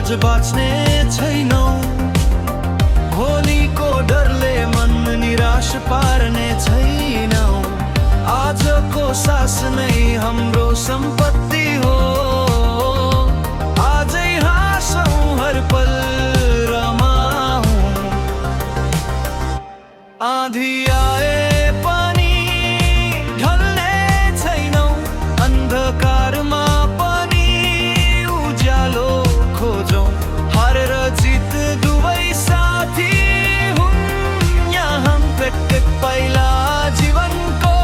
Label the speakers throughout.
Speaker 1: आज बाँच्ने छैनौ। भोलिको डरले मन निराश पार्ने छैनौ। आजको सास नै हाम्रो सम्पत्ति हो। आजै हाँसौँ हर पल रमाऊँ। आँधी आए पनि ढल्ने छैनौ। अन्धकारमा पनि उज्यालो खोजौँ। हार र जित दुवै साथी हुन् यहाँ। प्रत्येक पाइला जीवनको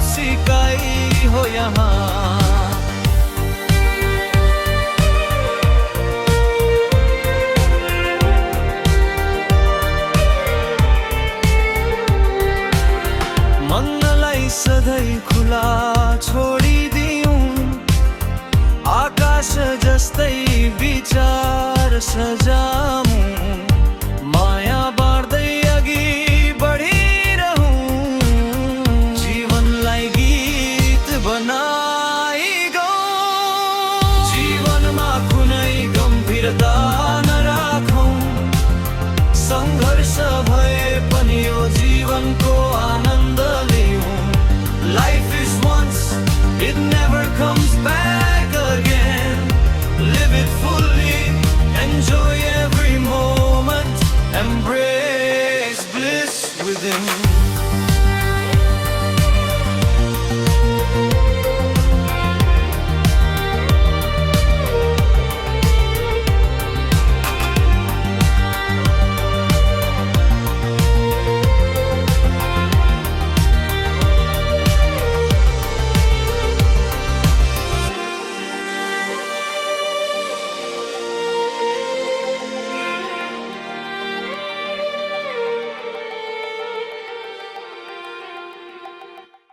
Speaker 1: सिकाइ हो यहाँ। मनलाई सधैँ खुला छोडिदिऊँ। आकाश जस्तै विचार सजाऊँ। माया बाँड्दै अघि बढिरहूँ। जीवनलाई गीत बनाई गाऊँ। जीवनमा कुनै गम्भीरता नराखौँ। सङ्घर्ष भए पनि यो जीवनको